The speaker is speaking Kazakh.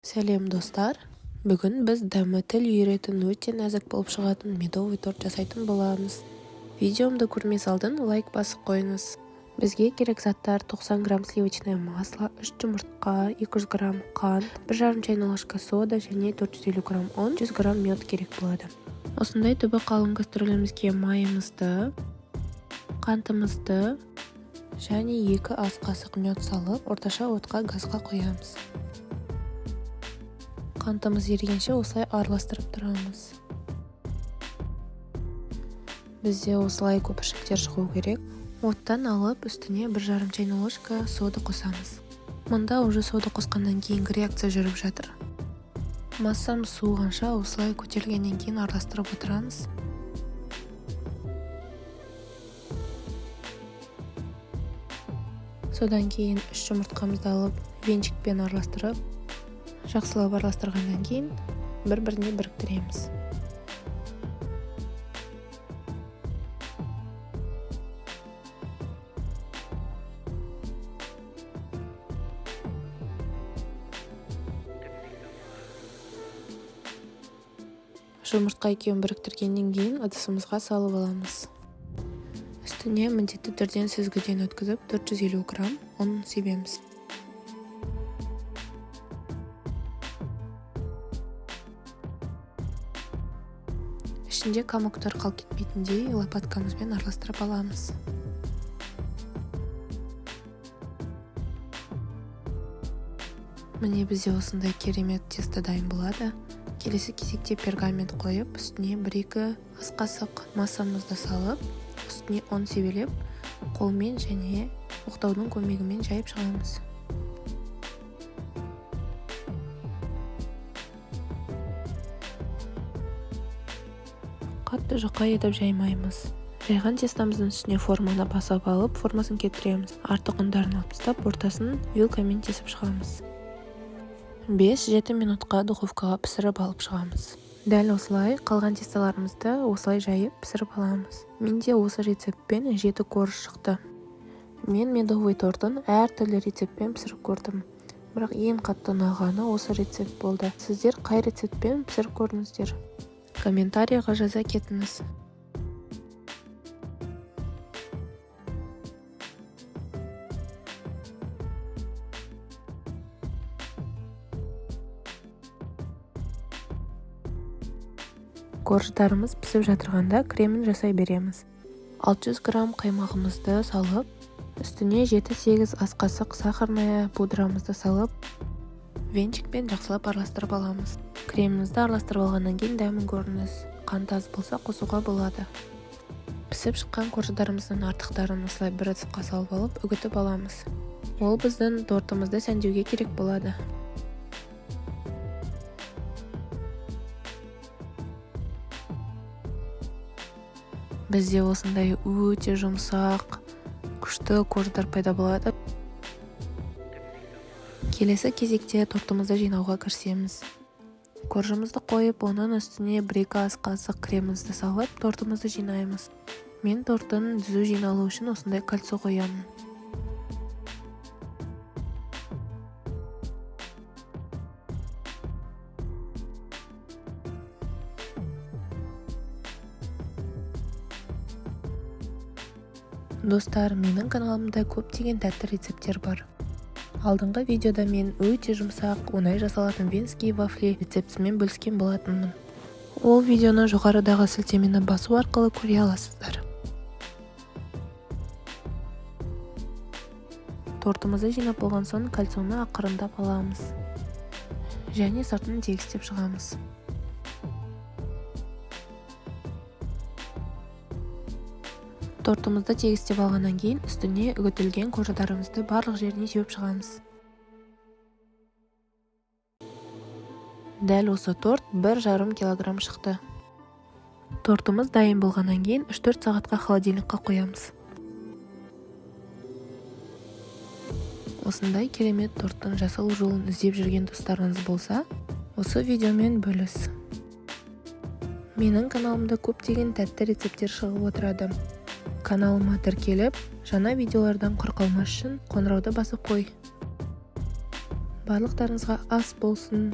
Сәлем достар, бүгін біз дәмі тіл үйіретін өте нәзік болып шығатын медовый торт жасайтын боламыз. Видеомды көрмей салдын лайк басып қойыңыз. Бізге керек заттар 90 грамм сливочное масло, 3 жұмыртқа, 200 грамм қант, 1,5 чайный ложка сода және 450 грамм ұн, 100 грамм мед керек болады. Осындай түбі қалың кастрюлемізге майымызды, қантымызды және 2 ас қасық мед салып, орташа отқа газға қоямыз. Қантымыз ерігенше осылай араластырып тұрамыз. Бізде осылай көпіршіктер шығу керек. Оттан алып, үстіне 1,5 чайный ложка сода қосамыз. Мұнда уже сода қосқаннан кейінгі реакция жүріп жатыр. Массамыз суығанша осылай көтерілгеннен кейін араластырып отырамыз. Содан кейін 3 жұмыртқамызды алып, венчикпен араластырып, жақсылап араластырғаннан кейін бір-біріне біріктіреміз. Жұмыртқа екеуін біріктіргеннен кейін ыдысымызға салып аламыз. Үстіне міндетті түрден сүзгіден өткізіп 450 грамм ұн себеміз. Ішінде комоктар қалып кетпейтіндей лопаткамызбен араластырып аламыз. Міне бізде осындай керемет тесто дайын болады. Келесі кезекте пергамент қойып, үстіне 1-2 ас қасық массамызды салып, үстіне ұн себелеп, қолмен және оқтаудың көмегімен жайып шығамыз. Қатты жұқа етіп жаймаймыз. Жайған тестамыздың үстіне форманы басып алып, формасын кетіреміз. Артық ұндарын алып тастап, ортасын вилкамен тесіп шығамыз. 5-7 минутқа духовкаға пісіріп алып шығамыз. Дәл осылай қалған тесталарымызды осылай жайып пісіріп аламыз. Менде осы рецептпен 7 корж шықты. Мен медовый тортын әртүрлі рецептпен пісіріп көрдім. Бірақ ең қатты ұнағаны осы рецепт болды. Сіздер қай рецептпен пісіріп көрдіңіздер? Комментарийға жаза кетіңіз. Корждарымыз пісіп жатырғанда кремін жасай береміз. 600 грамм қаймағымызды салып, үстіне 7-8 ас қасық сахарная пудрамызды салып, венчикпен жақсылап араластырып аламыз. Кремімізді араластырып алғаннан кейін дәмін көріңіз. Қант аз болса қосуға болады. Пісіп шыққан корждарымыздың артықтарын осылай бір ыдысқа салып алып, үгітіп аламыз. Ол біздің тортымызды сәндеуге керек болады. Бізде осындай өте жұмсақ, күшті корждар пайда болады. Келесі кезекте тортымызды жинауға кірісеміз. Коржымызды қойып, оның үстіне 1-2 ас қасық кремімізді салып, тортымызды жинаймыз. Мен торттың түзу жиналу үшін осындай кольцо қоямын. Достар, менің каналымда көптеген тәтті рецепттер бар. Алдыңғы видеода мен өте жұмсақ, оңай жасалатын венский вафли рецептімен бөліскен болатынмын. Ол видеоны жоғарыдағы сілтемені басу арқылы көре аласыздар. Тортымызды жинап болған соң кольцоны ақырындап аламыз. Және сыртын тегістеп шығамыз. Тортымызды тегістеп алғаннан кейін үстіне үгітілген корждарымызды барлық жеріне сеуіп шығамыз. Дәл осы торт 1,5 килограмм шықты. Тортымыз дайын болғаннан кейін 3-4 сағатқа холодильникқа қоямыз. Осындай керемет торттың жасалу жолын іздеп жүрген достарыңыз болса, осы видеомен бөліс. Менің каналымда көптеген тәтті рецепттер шығып отырады. Каналыма тіркеліп, жаңа видеолардан құр қалмас үшін қоңырауды басып қой. барлықтарыңызға ас болсын.